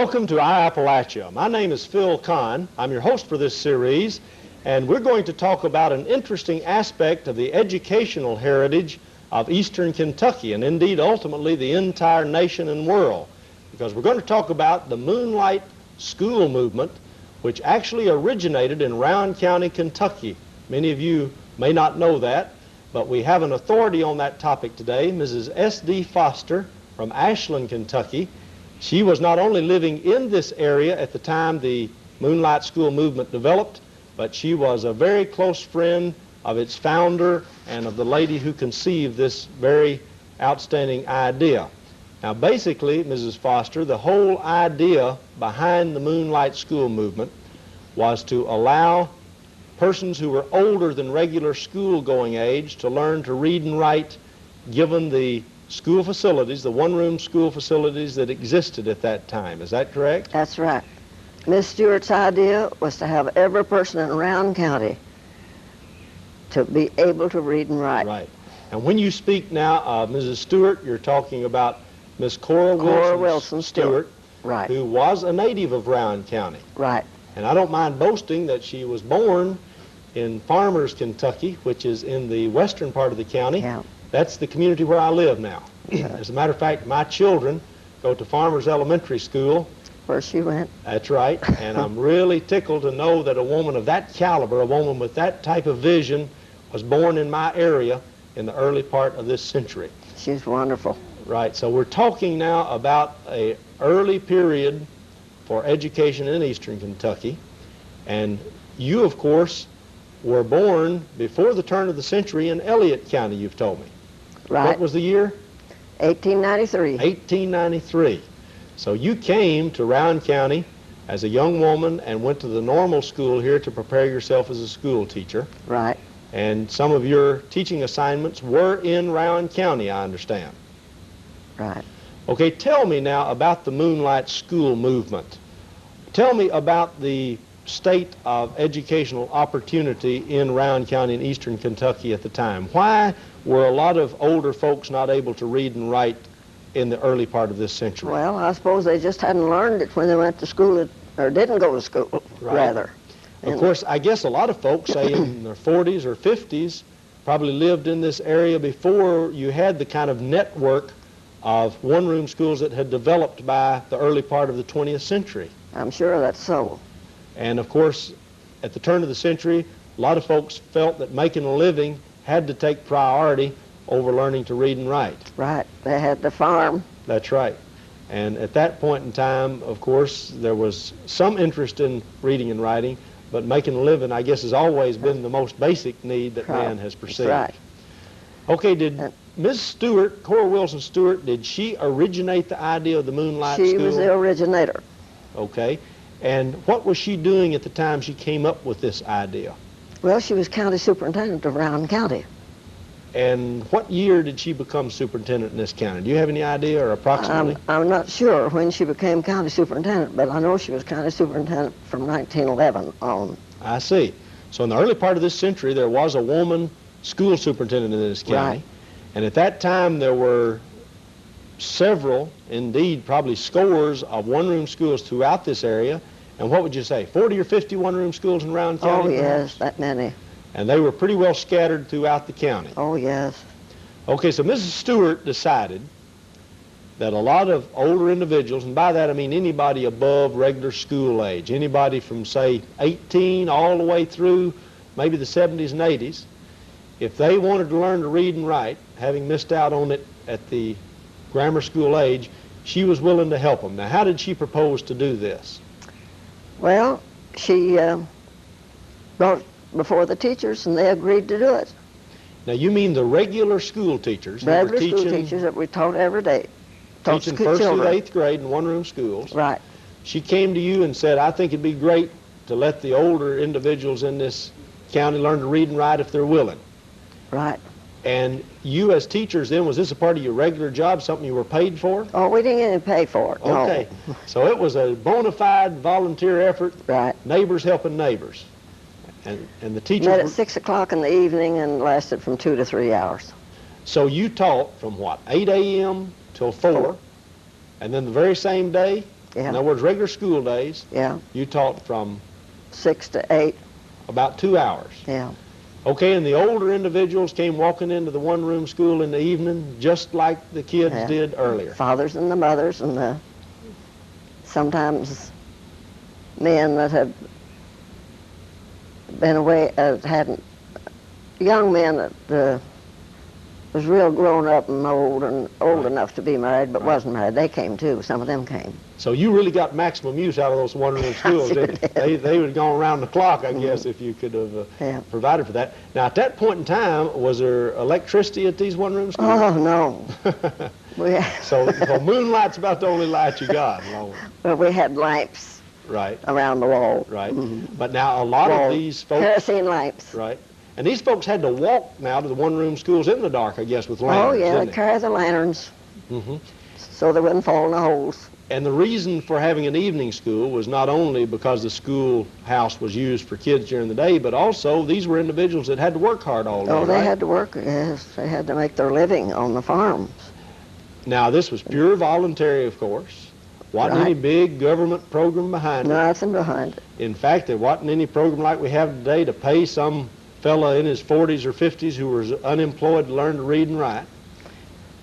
Welcome to Our Appalachia. My name is Phil Conn. I'm your host for this series, and we're going to talk about an interesting aspect of the educational heritage of Eastern Kentucky, and indeed ultimately the entire nation and world, because we're going to talk about the Moonlight School movement, which actually originated in Rowan County, Kentucky. Many of you may not know that, but we have an authority on that topic today, Mrs. S.D. Foster from Ashland, Kentucky. She was not only living in this area at the time the Moonlight School movement developed, but she was a very close friend of its founder and of the lady who conceived this very outstanding idea. Now basically, Mrs. Foster, the whole idea behind the Moonlight School movement was to allow persons who were older than regular school-going age to learn to read and write, given the school facilities, the one-room school facilities that existed at that time. Is that correct? That's right. Miss Stewart's idea was to have every person in Rowan County to be able to read and write. Right. And when you speak now of Mrs. Stewart, you're talking about Miss Cora Wilson Stewart, right, who was a native of Rowan County. Right. And I don't mind boasting that she was born in Farmers, Kentucky, which is in the western part of the county. Yeah. That's the community where I live now. As a matter of fact, my children go to Farmers Elementary School. Where she went. That's right. And I'm really tickled to know that a woman of that caliber, a woman with that type of vision, was born in my area in the early part of this century. She's wonderful. Right. So we're talking now about an early period for education in Eastern Kentucky. And you, of course, were born before the turn of the century in Elliott County, you've told me. Right. What was the year? 1893. 1893. So you came to Rowan County as a young woman and went to the normal school here to prepare yourself as a school teacher. Right. And some of your teaching assignments were in Rowan County, I understand. Right. Okay, tell me now about the Moonlight School movement. Tell me about the state of educational opportunity in Rowan County in Eastern Kentucky at the time. Why were a lot of older folks not able to read and write in the early part of this century? Well, I suppose they just hadn't learned it when they went to school, or didn't go to school, Right. rather. Of course, I guess a lot of folks, say in their 40s or 50s, probably lived in this area before you had the kind of network of one-room schools that had developed by the early part of the 20th century. I'm sure that's so. And of course, at the turn of the century, a lot of folks felt that making a living had to take priority over learning to read and write. Right. They had to farm. That's right. And at that point in time, of course, there was some interest in reading and writing, but making a living, I guess, has always been the most basic need that man has perceived. Right. Okay, did Miss Stewart, Cora Wilson Stewart, did she originate the idea of the Moonlight School? She was the originator. Okay. And what was she doing at the time she came up with this idea? Well, she was county superintendent of Rowan County. And what year did she become superintendent in this county? Do you have any idea, or approximately? I'm not sure when she became county superintendent, but I know she was county superintendent from 1911 on. I see. So in the early part of this century, there was a woman school superintendent in this county. Right. And at that time, there were several, indeed probably scores of one-room schools throughout this area. And what would you say, 40 or 50 one-room schools in Rowan County? Oh, yes, perhaps? that many. And they were pretty well scattered throughout the county. Oh, yes. Okay, so Mrs. Stewart decided that a lot of older individuals, and by that I mean anybody above regular school age, anybody from, say, 18 all the way through maybe the 70s and 80s, if they wanted to learn to read and write, having missed out on it at the grammar school age, she was willing to help them. Now, how did she propose to do this? Well, she brought it before the teachers, and they agreed to do it. Now, you mean the regular school teachers that were Regular school teaching, teachers that we taught every day. Taught teaching school first through children. 8th grade in one-room schools. Right. She came to you and said, I think it'd be great to let the older individuals in this county learn to read and write if they're willing. Right. And you as teachers then, was this a part of your regular job, something you were paid for? Oh, we didn't get any pay for it. No. Okay. So it was a bona fide volunteer effort, Right. neighbors helping neighbors. And the teachers Met at were, 6 o'clock in the evening and lasted from 2 to 3 hours. so you taught from what, 8 a.m. till 4, and then the very same day? Yeah. In other words, regular school days, Yeah. you taught from 6 to 8. about 2 hours. Yeah. Okay, and the older individuals came walking into the one-room school in the evening, just like the kids Yeah. did earlier. Fathers and the mothers and the sometimes men that had been away, hadn't, young men that was real grown up and old Right. enough to be married but Right. wasn't married. They came too. Some of them came. So you really got maximum use out of those one-room schools, sure didn't you? did. They would have gone around the clock, I guess, if you could have Yeah. provided for that. Now, at that point in time, was there electricity at these one-room schools? Oh, no. we, So moonlight's about the only light you got. well, we had lamps Right, around the wall. right. Mhm. But now a lot Wall. of these folks, Kerosene lamps. right, and these folks had to walk now to the one-room schools in the dark, I guess, with Oh, lanterns, yeah, didn't they? carry the lanterns Mhm. so they wouldn't fall in the holes. And the reason for having an evening school was not only because the schoolhouse was used for kids during the day, but also these were individuals that had to work hard all day, Oh, they right? had to work, yes. They had to make their living on the farms. Now, this was pure voluntary, of course. Wasn't any Right. big government program behind it. Nothing behind it. In fact, there wasn't any program like we have today to pay some fella in his 40s or 50s who was unemployed to learn to read and write.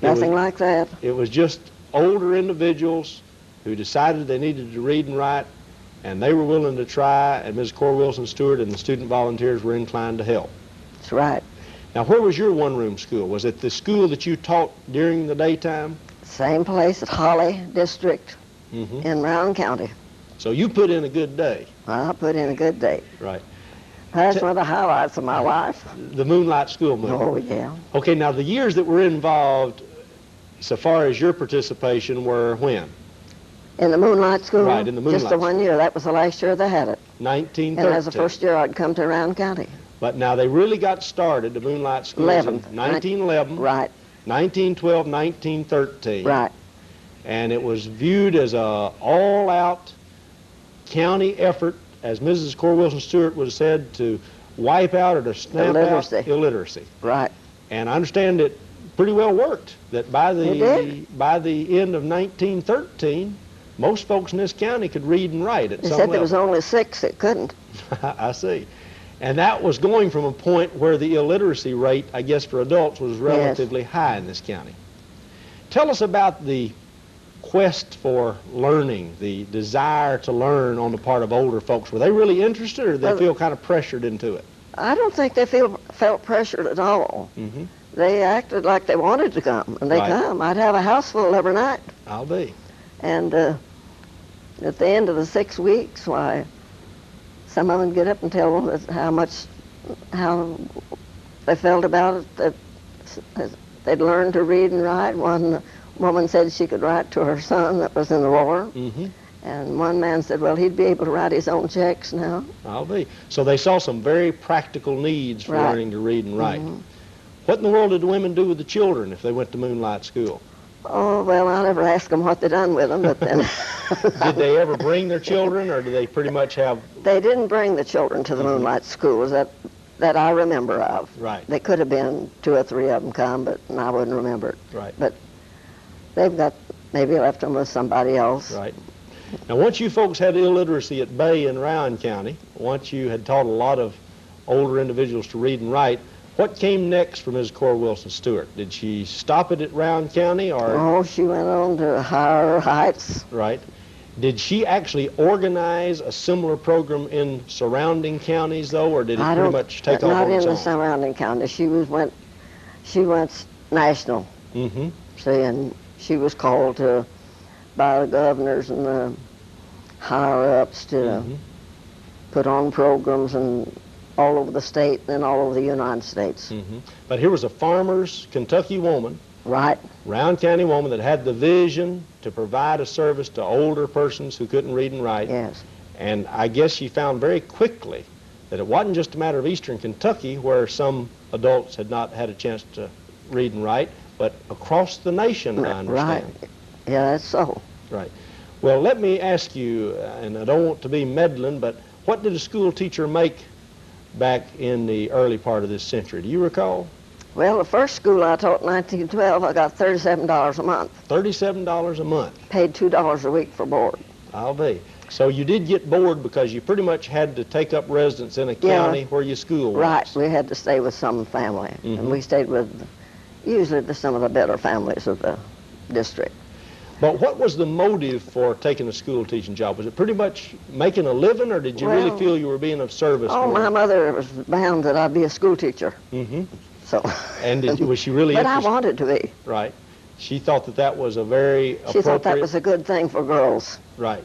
Nothing like that. It was just older individuals who decided they needed to read and write, and they were willing to try, and Ms. Cora Wilson Stewart and the student volunteers were inclined to help. That's right. Now, where was your one-room school? Was it the school that you taught during the daytime? Same place at Holly District Mm-hmm. in Round County. So you put in a good day. I put in a good day. Right. That's one of the highlights of my life. The Moonlight School movement. Oh, yeah. Okay, now the years that were involved, so far as your participation, were when? In the Moonlight School? Right, in the Moonlight Just the one year. That was the last year they had it. 1913. And that was the first year I'd come to Round County. But now they really got started, the Moonlight School, in 1911, Right, 1912, 1913. right. And it was viewed as a all-out county effort, as Mrs. Cora Wilson Stewart was said, to wipe out or to snap Illiteracy. out illiteracy. Right. And I understand it pretty well worked, that by It did. by the end of 1913, most folks in this county could read and write at They some said level. there was only 6 that couldn't. I see. And that was going from a point where the illiteracy rate, I guess, for adults was relatively high in this county. Tell us about the quest for learning, the desire to learn on the part of older folks. Were they really interested, or did they Well, feel kind of pressured into it? I don't think they felt pressured at all. Mm-hmm. They acted like they wanted to come, and they Right. come. I'd have a house full every night. I'll be. And at the end of the 6 weeks, why, some of them get up and tell us how they felt about it, that they'd learned to read and write. One woman said she could write to her son that was in the war. Mm-hmm. And one man said, well, he'd be able to write his own checks now. I'll be. So they saw some very practical needs for Right. learning to read and write. Mhm. What in the world did the women do with the children if they went to Moonlight School? Oh, well, I never asked them what they done with them, but then... Did they ever bring their children, or did they pretty much have... They didn't bring the children to the Moonlight Schools that I remember of. Right, They could have been 2 or 3 of them come, but I wouldn't remember it. right, But they've got, maybe left them with somebody else. right. Now, once you folks had illiteracy at bay in Rowan County, once you had taught a lot of older individuals to read and write, what came next for Ms. Cora Wilson Stewart? Did she stop it at Rowan County, or... Oh, she went on to higher heights. Right. Did she actually organize a similar program in surrounding counties, though, or did it pretty much take off not on its in own? the surrounding counties. She went national. Mm-hmm. See, and she was called to by the governors and the higher-ups to Mm-hmm. put on programs and all over the state and all over the United States. Mm-hmm. But here was a farmer's Kentucky woman, Right. Round County woman, that had the vision to provide a service to older persons who couldn't read and write. Yes. And I guess she found very quickly that it wasn't just a matter of eastern Kentucky where some adults had not had a chance to read and write, but across the nation, I understand. Right. Yeah, that's so. Right. Well, let me ask you, and I don't want to be meddling, but what did a school teacher make back in the early part of this century? Do you recall? Well, the first school I taught in 1912, I got $37 a month. $37 a month. Paid $2 a week for board. I'll be. So you did get bored because you pretty much had to take up residence in a county where your school was. Right. We had to stay with some family, and we stayed with usually some of the better families of the district. But what was the motive for taking a school teaching job? Was it pretty much making a living, or did you really feel you were being of service? Oh, my mother was bound that I'd be a school teacher. So. And was she really But interested? I wanted to be. Right. She thought that that was a very appropriate... She thought that was a good thing for girls. Right.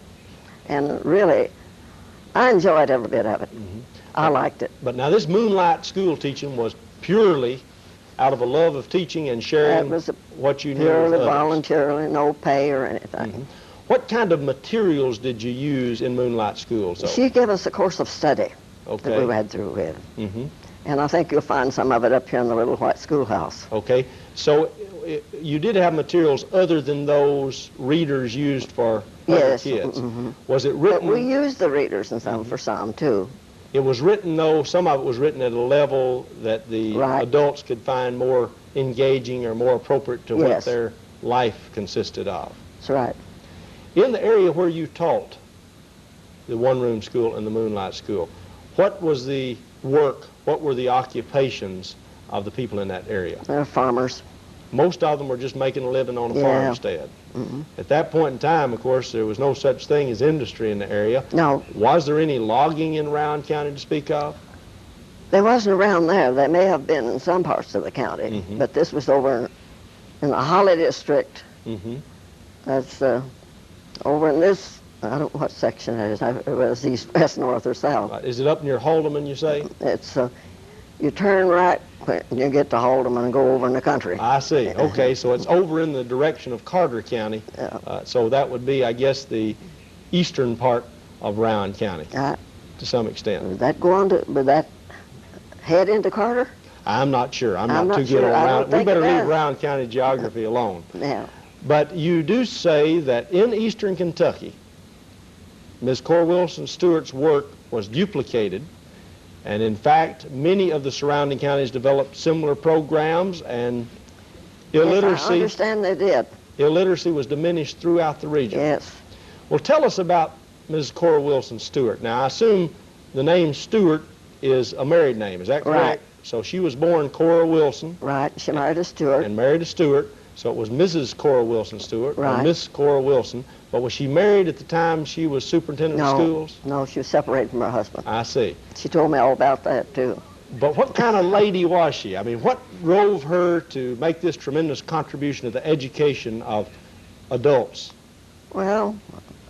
And really, I enjoyed every bit of it. I liked it. But now this Moonlight School teaching was purely out of a love of teaching and sharing what you knew with purely others. Voluntarily, no pay or anything. What kind of materials did you use in Moonlight School? So? She gave us a course of study that we went through with. And I think you'll find some of it up here in the little white schoolhouse. Okay. So you did have materials other than those readers used for other kids. Was it written? But we used the readers and some for some, too. It was written, though, some of it was written at a level that the adults could find more engaging or more appropriate to what their life consisted of. That's right. In the area where you taught, the one-room school and the Moonlight School, what was the work, what were the occupations of the people in that area? They're farmers. Most of them were just making a living on a farmstead. At that point in time, of course, there was no such thing as industry in the area. No. Was there any logging in Rowan County to speak of? There wasn't around there. There may have been in some parts of the county, but this was over in the Holly district. That's over in this, I don't know what section it is. It was east, west, north, or south. Is it up near Haldeman, you say? It's, you turn right when you get to Haldeman and go over in the country. I see. Okay, so it's over in the direction of Carter County. So that would be, I guess, the eastern part of Rowan County to some extent. Would that go on to, would that head into Carter? I'm not sure. I'm not too good on Rowan. We better leave Rowan County geography alone. Yeah. But you do say that in eastern Kentucky, Ms. Cora Wilson Stewart's work was duplicated, and in fact, many of the surrounding counties developed similar programs, and illiteracy... Yes, I understand they did. Illiteracy was diminished throughout the region. Yes. Well, tell us about Ms. Cora Wilson Stewart. Now, I assume the name Stewart is a married name, is that correct? Right. So she was born Cora Wilson. Right, she married a Stewart. And married a Stewart, so it was Mrs. Cora Wilson Stewart, right. or Miss Cora Wilson. But was she married at the time she was superintendent of schools? No, she was separated from her husband. I see. She told me all about that, too. But what kind of lady was she? I mean, what drove her to make this tremendous contribution to the education of adults? Well,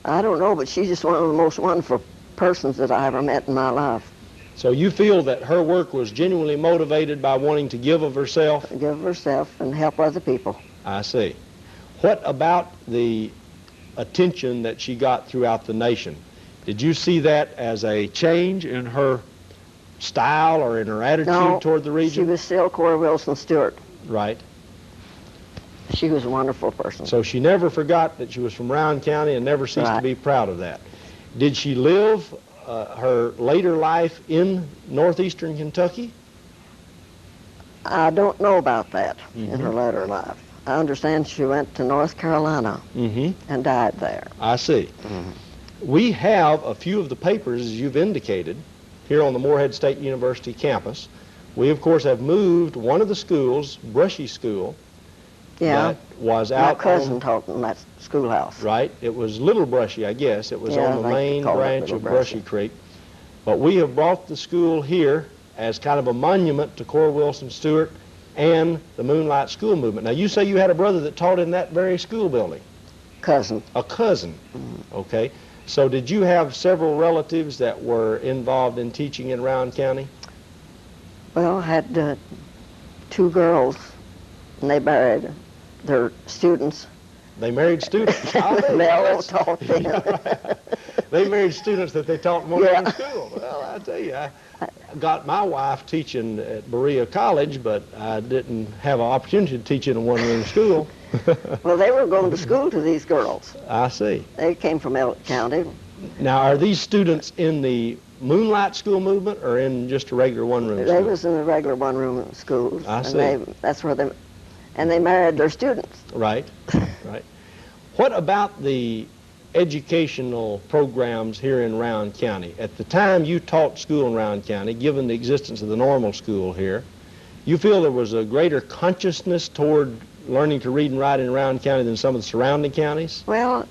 I don't know, but she's just one of the most wonderful persons that I ever met in my life. So you feel that her work was genuinely motivated by wanting to give of herself? Give of herself and help other people. I see. What about the attention that she got throughout the nation? Did you see that as a change in her style or in her attitude toward the region? She was still Cora Wilson Stewart. Right. She was a wonderful person. So she never forgot that she was from Rowan County and never ceased to be proud of that. Did she live her later life in northeastern Kentucky? I don't know about that in her later life. I understand she went to North Carolina and died there. I see. We have a few of the papers, as you've indicated, here on the Morehead State University campus. We, of course, have moved one of the schools, Brushy School, that was out. My cousin taught in that schoolhouse. Right. It was Little Brushy, I guess. It was on the main branch of Brushy Creek. But we have brought the school here as kind of a monument to Cora Wilson Stewart and the Moonlight School movement. Now, you say you had a brother that taught in that very school building. Cousin. A cousin. Okay. So did you have several relatives that were involved in teaching in Rowan County? Well, I had 2 girls, and they married their students. They married students? They all taught them. They married students that they taught in one school. Well, I tell you, I got my wife teaching at Berea College, but I didn't have an opportunity to teach in a one-room school. Well, they were going to school to these girls. I see. They came from Elk County. Now, are these students in the Moonlight School movement or in just a regular one-room school? They was in the regular one-room schools. I see. And that's where they married their students. Right, right. What about the educational programs here in Round County. At the time you taught school in Round County, given the existence of the normal school here, you feel there was a greater consciousness toward learning to read and write in Round County than some of the surrounding counties? Well,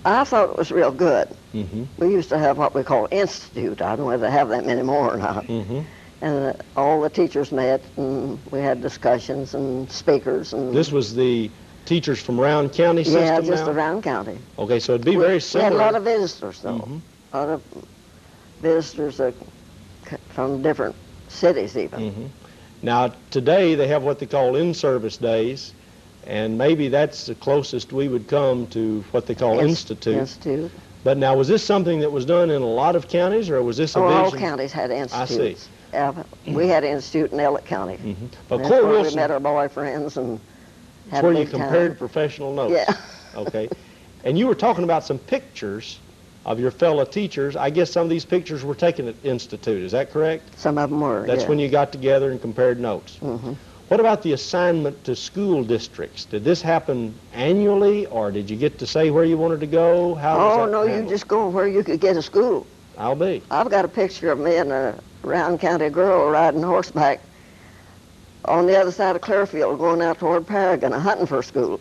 I thought it was real good. Mm-hmm. We used to have what we call institute. I don't know whether they have them anymore or not. Mm-hmm. And all the teachers met, and we had discussions and speakers. And this was the teachers from Round County system? Yeah, just now? around county. Okay, so it'd be very similar. We had a lot of visitors, though. Mm-hmm. A lot of visitors from different cities, even. Mm-hmm. Now, today they have what they call in-service days, and maybe that's the closest we would come to what they call institute. But now, was this something that was done in a lot of counties, or was this a vision? All counties had institutes. I see. We had an institute in Elliott County. Mm-hmm. But That's Cora where Wilson, we met our boyfriends and that's had where a you big compared time. professional notes. Yeah. Okay. And you were talking about some pictures of your fellow teachers. I guess some of these pictures were taken at institute. Is that correct? Some of them were. That's yeah. when you got together and compared notes. Mm-hmm. What about the assignment to school districts? Did this happen annually, or did you get to say where you wanted to go? How was that No, you handled? just go where you could get a school. I'll be. I've got a picture of me and a Round County girl riding horseback on the other side of Clearfield going out toward Paragon, hunting for a school.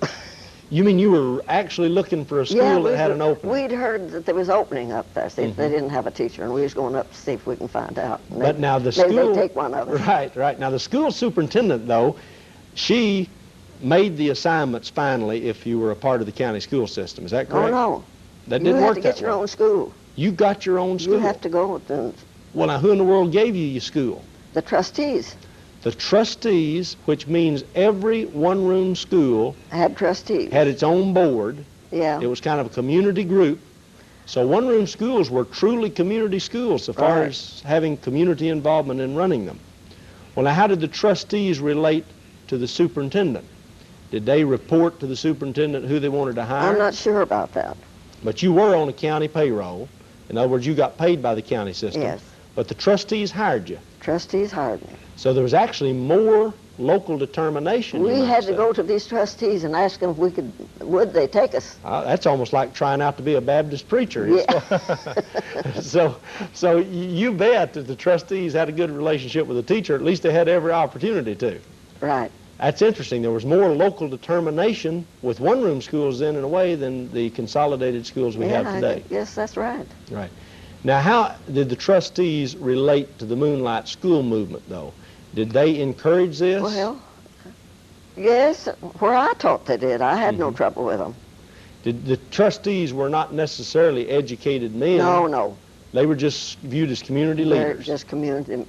You mean you were actually looking for a school that had an opening? We'd heard that there was opening up there. See, Mm-hmm. they didn't have a teacher, and we was going up to see if we can find out. And But now the maybe school... they'd take one of us. Right. Now the school superintendent, though, she made the assignments finally if you were a part of the county school system. Is that correct? Oh, no. That You didn't have work to that get your way. own school. You got your own school? You have to go with Well, now who in the world gave you your school? the trustees. The trustees, which means every one-room school Had trustees. had its own board. Yeah. It was kind of a community group. So one-room schools were truly community schools so far Right. as having community involvement in running them. Well, now how did the trustees relate to the superintendent? Did they report to the superintendent who they wanted to hire? I'm not sure about that. But you were on a county payroll. In other words, you got paid by the county system. Yes. But the trustees hired you. Trustees hired me. So there was actually more local determination. you We might had to say. go to these trustees and ask them if would they take us. That's almost like trying out to be a Baptist preacher. Yeah. So you bet that the trustees had a good relationship with the teacher. At least they had every opportunity to. Right. That's interesting. There was more local determination with one-room schools then, in a way, than the consolidated schools we have today. Yes, that's right. Right. Now, how did the trustees relate to the Moonlight School movement, though? Did they encourage this? Well, yes, where I taught they did. I had no trouble with them. The trustees were not necessarily educated men. No. They were just viewed as community They're leaders. just community.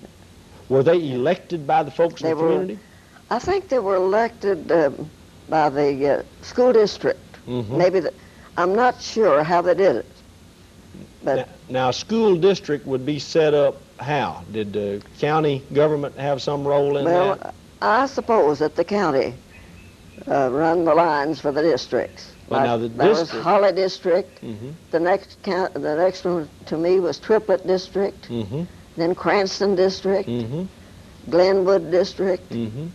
Were they elected by the folks in They the were- community? I think they were elected by the school district. Mhm. Maybe I'm not sure how they did it. But Now, a school district would be set up how? Did the county government have some role in well, that? I suppose that the county run the lines for the districts. Well, now the there was district- Holly District. Mhm. The next one to me was Triplet District. Mm-hmm. Then Cranston District. Mm-hmm. Glenwood District. Mm-hmm.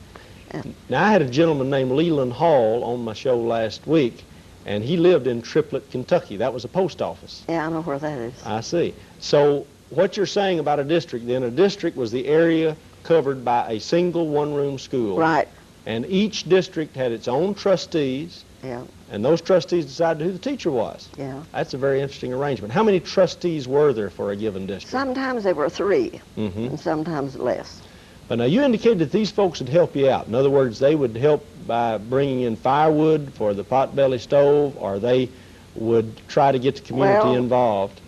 Now, I had a gentleman named Leland Hall on my show last week, and he lived in Triplet, Kentucky. That was a post office. Yeah, I know where that is. I see. So what you're saying about a district, then, a district was the area covered by a single one-room school. Right. And each district had its own trustees, Yeah. and those trustees decided who the teacher was. Yeah. That's a very interesting arrangement. How many trustees were there for a given district? Sometimes there were 3, Mm-hmm. and sometimes less. But now you indicated that these folks would help you out. In other words, they would help by bringing in firewood for the potbelly stove, or they would try to get the community Well, involved.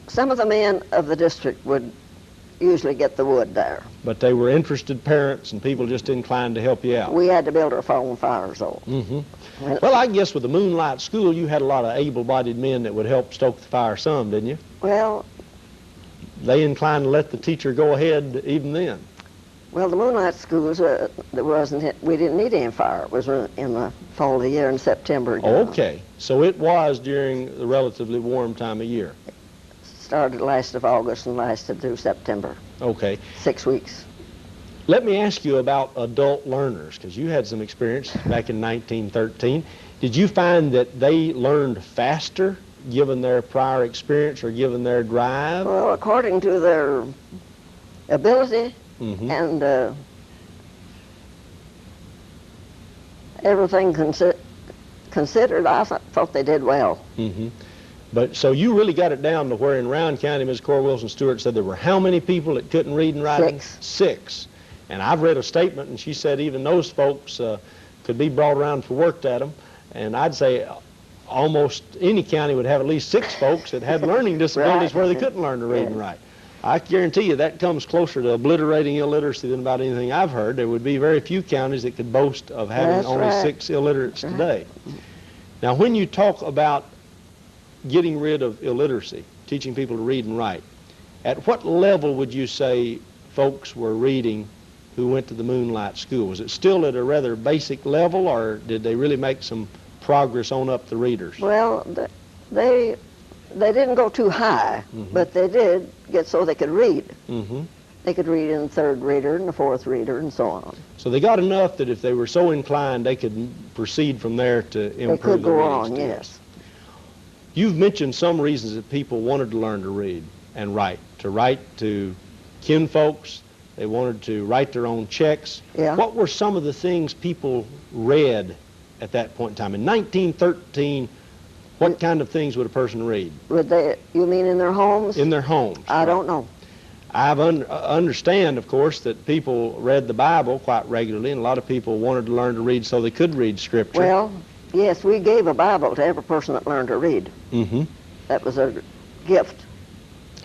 Some of the men of the district would usually get the wood there. But they were interested parents and people just inclined to help you out. We had to build our own fires, though. Mm-hmm. When- Well, I guess with the Moonlight School, you had a lot of able-bodied men that would help stoke the fire some, didn't you? Well, They inclined to let the teacher go ahead even then. the Moonlight Schools, we didn't need any fire. It was in the fall of the year in September. Okay, so it was during the relatively warm time of year. Started last of August and lasted through September. Okay. 6 weeks. Let me ask you about adult learners, because you had some experience back in 1913. Did you find that they learned faster, given their prior experience or given their drive? Well, according to their ability and everything considered, I thought they did well. But so you really got it down to where in Round County, Ms. Cora Wilson Stewart said there were how many people that couldn't read and write? 6. 6. And I've read a statement, and she said even those folks could be brought around if we worked at them. And I'd say almost any county would have at least 6 folks that had learning disabilities where they couldn't learn to read and write. I guarantee you that comes closer to obliterating illiteracy than about anything I've heard. There would be very few counties that could boast of having only 6 illiterates today. Now, when you talk about getting rid of illiteracy, teaching people to read and write, at what level would you say folks were reading who went to the Moonlight School? Was it still at a rather basic level, or did they really make some progress on up the readers? Well, they didn't go too high, but they did get so they could read. They could read in the 3rd reader and the 4th reader and so on. So they got enough that if they were so inclined, they could proceed from there to improve They could go on, skills. yes. You've mentioned some reasons that people wanted to learn to read and write to kinfolks. They wanted to write their own checks. Yeah. What were some of the things people read at that point in time? In 1913, what kind of things would a person read? Would they? You mean in their homes? In their homes. I don't know. I understand, of course, that people read the Bible quite regularly, and a lot of people wanted to learn to read so they could read Scripture. Well, yes, we gave a Bible to every person that learned to read. That was a gift.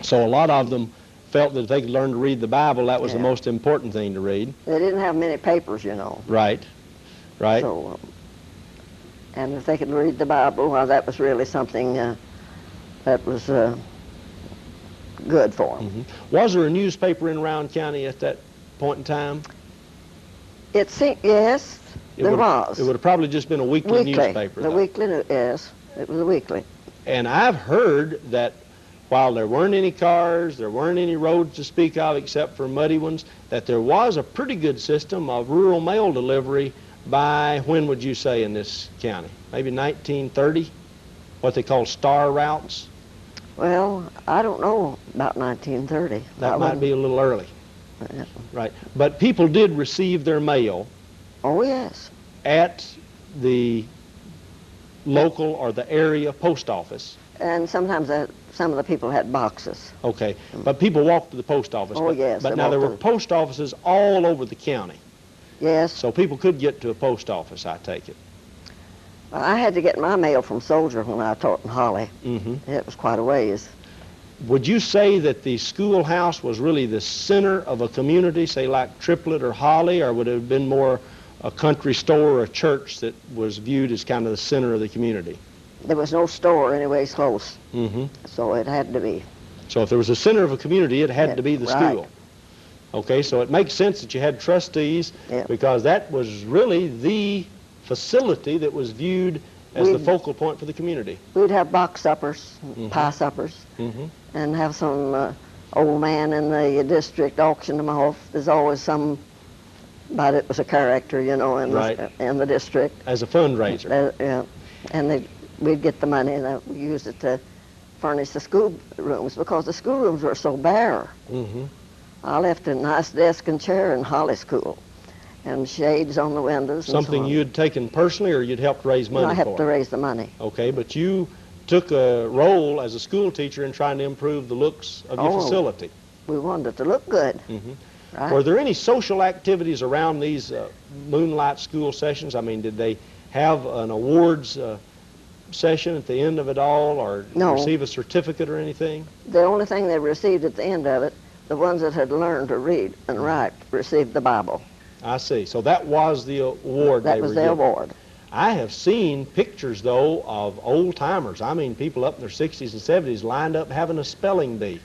So a lot of them felt that if they could learn to read the Bible, that was the most important thing to read. They didn't have many papers, you know. Right, right. So, and if they could read the Bible, well, that was really something that was good for them. Was there a newspaper in Round County at that point in time? It seemed, yes, there was. It would have probably just been a weekly newspaper. The weekly, yes, it was a weekly. And I've heard that while there weren't any cars, there weren't any roads to speak of except for muddy ones, that there was a pretty good system of rural mail delivery by, when would you say, in this county? Maybe 1930? What they call star routes? Well, I don't know about 1930. That might be a little early. Yeah. Right. But people did receive their mail. Oh, yes. At the local or the area post office. And sometimes some of the people had boxes. Okay. But people walked to the post office. Oh, yes. But now there were post offices all over the county. Yes. So people could get to a post office, I take it. Well, I had to get my mail from Soldier when I taught in Holly. It was quite a ways. Would you say that the schoolhouse was really the center of a community, say like Triplet or Holly, or would it have been more a country store or a church that was viewed as kind of the center of the community? There was no store anyways close, so it had to be. So if there was a center of a community, it had to be the right. school. Okay, so it makes sense that you had trustees because that was really the facility that was viewed as the focal point for the community. We'd have box suppers, pie suppers, and have some old man in the district auction them off. There's always somebody that was a character, you know, in the district. As a fundraiser. Yeah, and we'd get the money and we used it to furnish the school rooms because the school rooms were so bare. I left a nice desk and chair in Holly School and shades on the windows. Something you'd taken personally or you'd helped raise money for? I helped to raise the money. Okay, but you took a role as a school teacher in trying to improve the looks of your facility. We wanted it to look good. Right? Were there any social activities around these Moonlight School sessions? I mean, did they have an awards session at the end of it all or receive a certificate or anything? The only thing they received at the end of it, the ones that had learned to read and write received the Bible. I see. So that was the award That was the award. I have seen pictures, though, of old-timers. I mean, people up in their 60s and 70s lined up having a spelling bee.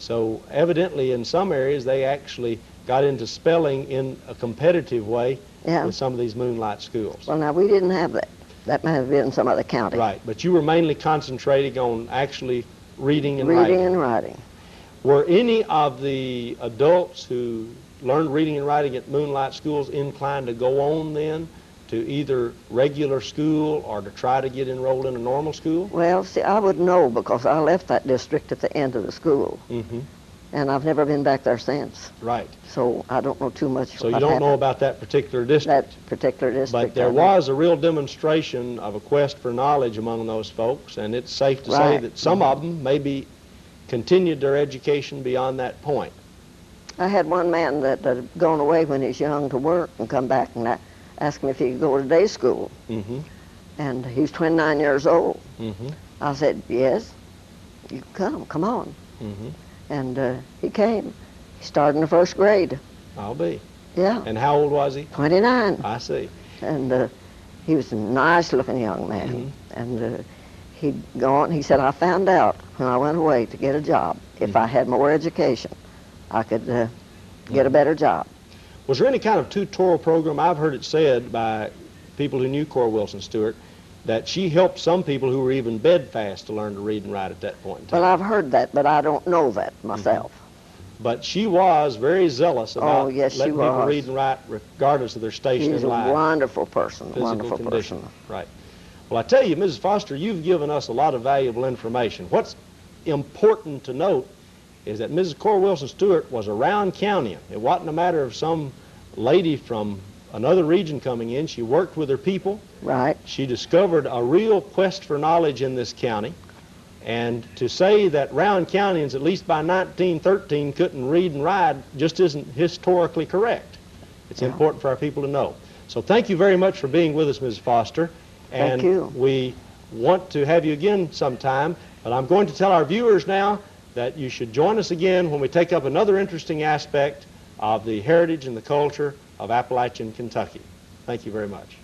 So evidently in some areas they actually got into spelling in a competitive way with some of these Moonlight schools. Well, now, we didn't have that. That may have been some other county. Right, but you were mainly concentrating on actually reading and writing. Reading and writing. Were any of the adults who learned reading and writing at Moonlight schools inclined to go on then to either regular school or to try to get enrolled in a normal school? Well, see, I would know because I left that district at the end of the school. Mm-hmm. And I've never been back there since. Right. So I don't know too much. So you don't know about that particular district? That particular district. But there was a real demonstration of a quest for knowledge among those folks, and it's safe to say that some of them maybe continued their education beyond that point. I had one man that had gone away when he was young to work and come back and asked me if he could go to day school. Mm-hmm. And he was 29 years old. Mm-hmm. I said, yes, you come on. Mm-hmm. And he came. He started in the first grade. I'll be. Yeah. And how old was he? 29. I see. And he was a nice-looking young man. Mm-hmm. And he'd gone. He said, I found out when I went away to get a job, if I had more education, I could get a better job. Was there any kind of tutorial program? I've heard it said by people who knew Cora Wilson Stewart that she helped some people who were even bedfast to learn to read and write at that point in time. Well, I've heard that, but I don't know that myself. Mm-hmm. But she was very zealous about letting people read and write regardless of their station in life. She's a wonderful person, Physical condition. Right. Well, I tell you, Mrs. Foster, you've given us a lot of valuable information. What's important to note is that Mrs. Cora Wilson Stewart was a round countian. It wasn't a matter of some lady from another region coming in. She worked with her people. Right. She discovered a real quest for knowledge in this county. And to say that round countians, at least by 1913, couldn't read and write just isn't historically correct. It's important for our people to know. So thank you very much for being with us, Mrs. Foster. And thank you. We want to have you again sometime. But I'm going to tell our viewers now that you should join us again when we take up another interesting aspect of the heritage and the culture of Appalachian Kentucky. Thank you very much.